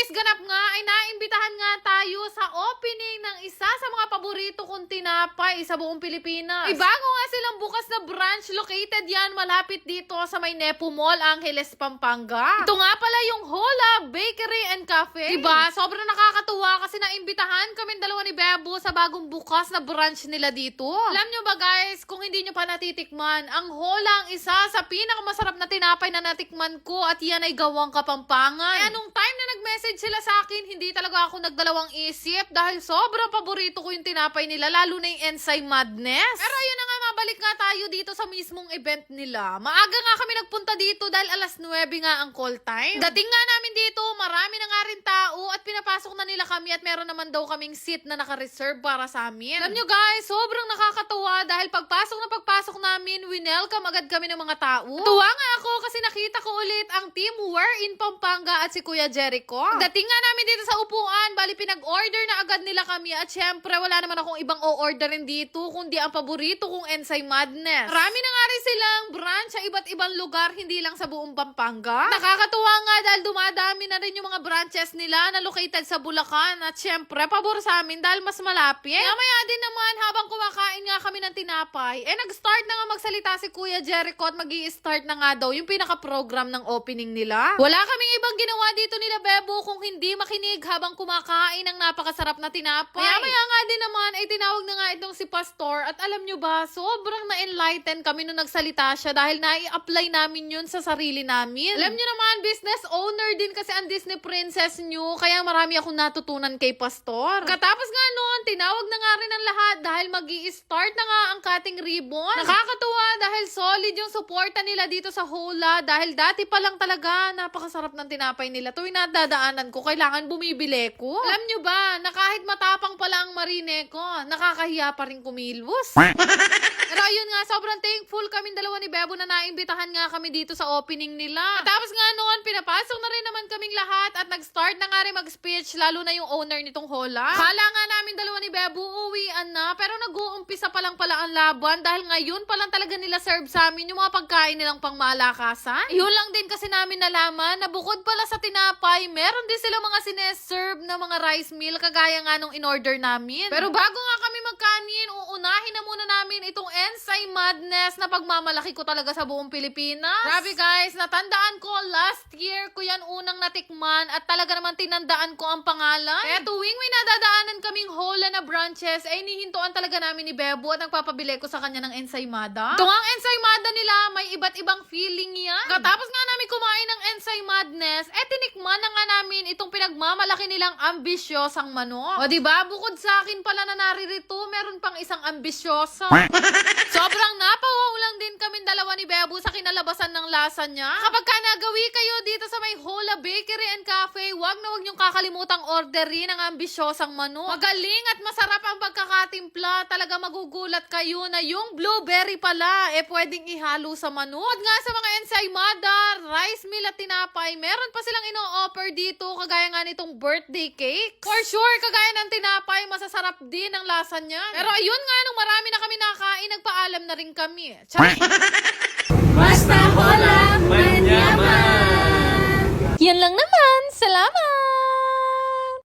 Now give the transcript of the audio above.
guys, ganap nga ay naimbitahan nga tayo sa opening ng isa sa mga paborito kong tinapay sa buong Pilipinas. Bago nga silang bukas na branch, located yan malapit dito sa may Nepo Mall, Angeles, Pampanga. Ito nga pala yung Hola Bakery and Cafe. Diba? Sobrang nakakatuwa kasi naimbitahan kami dalawa ni Bebo sa bagong bukas na branch nila dito. Alam nyo ba guys, kung hindi nyo pa natitikman, ang Hola ang isa sa pinakamasarap na tinapay na natikman ko at yan ay gawang Kapampangan. Kaya nung time na nag-message sila sa akin, hindi talaga ako nagdalawang isip dahil sobrang paborito ko yung tinapay nila, lalo na yung Ensay Madness. Pero ayun na nga, mabalik nga tayo dito sa mismong event nila. Maaga nga kami nagpunta dito dahil alas 9 nga ang call time. Dating nga namin dito, marami na nga rin tao at pinapasok na nila kami at meron naman daw kaming seat na naka-reserve para sa amin. Alam nyo guys, sobrang nakakatuwa dahil pagpasok namin, winelcome agad kami ng mga tao. Tuwa nga ako kasi nakita ko ulit ang team Wherein Pampanga at si Kuya Jericho. Dating nga namin dito sa upuan, bali pinag-order na agad nila kami at syempre wala naman akong ibang o-orderin dito kundi ang paborito kong Ensay Madness. Marami na nga rin silang branch sa iba't ibang lugar, hindi lang sa buong Pampanga. Nakakatuwa nga dahil dumadami na rin yung mga branches nila na located sa Bulacan at syempre pabor sa amin dahil mas malapit. Mamaya din naman habang kumakain nga kami ng tinapay, nag-start na nga magsalita si Kuya Jericho at mag-i-start na nga daw yung pinaka-program ng opening nila. Wala kaming ibang ginawa dito nila Bebo kung hindi makinig habang kumakain ng napakasarap na tinapay. Maya nga din naman ay tinawag na nga itong si Pastor at alam nyo ba, sobrang na-enlighten kami nung nagsalita siya dahil nai-apply namin yun sa sarili namin. Alam nyo naman, business owner din kasi ang Disney princess nyo, kaya marami akong natutunan kay Pastor. Katapos nga noon, tinawag na nga rin ang lahat dahil mag-i-start na nga ang cutting ribbon. Nakakatuwa dahil solid yung suporta nila dito sa Hola dahil dati pa lang talaga napakasarap ng tinapay nila. Tuwing nadadaanan ko, kailangan bumibili ko. Alam nyo ba, na kahit matapang pala ang marine ko, nakakahiya pa rin kumilos. Pero ayun nga, sobrang thankful kami dalawa ni Bebo na naimbitahan nga kami dito sa opening nila. Tapos nga noon, pinapasok na rin naman kaming lahat at nag-start na nga rin mag-speech, lalo na yung owner nitong Hola. Kala nga namin dalawa ni Bebo, uwian na, pero nag-uumpisa pa lang pala ang laban dahil ngayon pa lang talaga nila serve sa amin yung mga pagkain nilang pangmalakasan. Yun lang din kasi namin nalaman na bukod pala sa tinapay, meron din sila mga sineserve na mga rice meal kagaya nga nung in-order namin. Pero bago nga kami magkanin, uunahin na muna namin itong Ensay Madness na pagmamalaki ko talaga sa buong Pilipinas. Grabe guys, natandaan ko last year ko yan unang natikman at talaga naman tinandaan ko ang pangalan. Kaya tuwing may nadadaanan kaming Hola na branches, ay nihintuan talaga namin ni Bebo at nagpapabili ko sa kanya ng ensaymada. Ito nga ang ensaymada nila, may iba't ibang feeling yan. Katapos nga namin kumain ng Ensay Madness, tinikman na nga namin itong pinagmamalaki nilang ambisyosang manok. O diba, bukod sa akin pala na naririto, meron pang isang ambisyosa. Sobrang napawaw lang din kami dalawa ni Bebo sa kinalabasan ng lasa niya. Kapag ka nagawi kayo dito sa may Hola Bakery and Cafe, wag na wag niyong kakalimutang orderin ang ambisyosang manok. Magaling at masarap ang pagkakatimpla. Talaga magugulat kayo na yung blueberry pala, pwedeng ihalo sa manok. At nga sa mga ensaymada, rice meal at tinapay, meron pa silang ino-offer dito, kagaya nga nitong birthday cake. For sure, kagaya ng tinapay, masasarap din ang lasa niya. Pero ayun nga, nung marami na kami nakain, nagpaalam na rin kami. Basta Hola, manyaman! Yan lang naman. Salamat!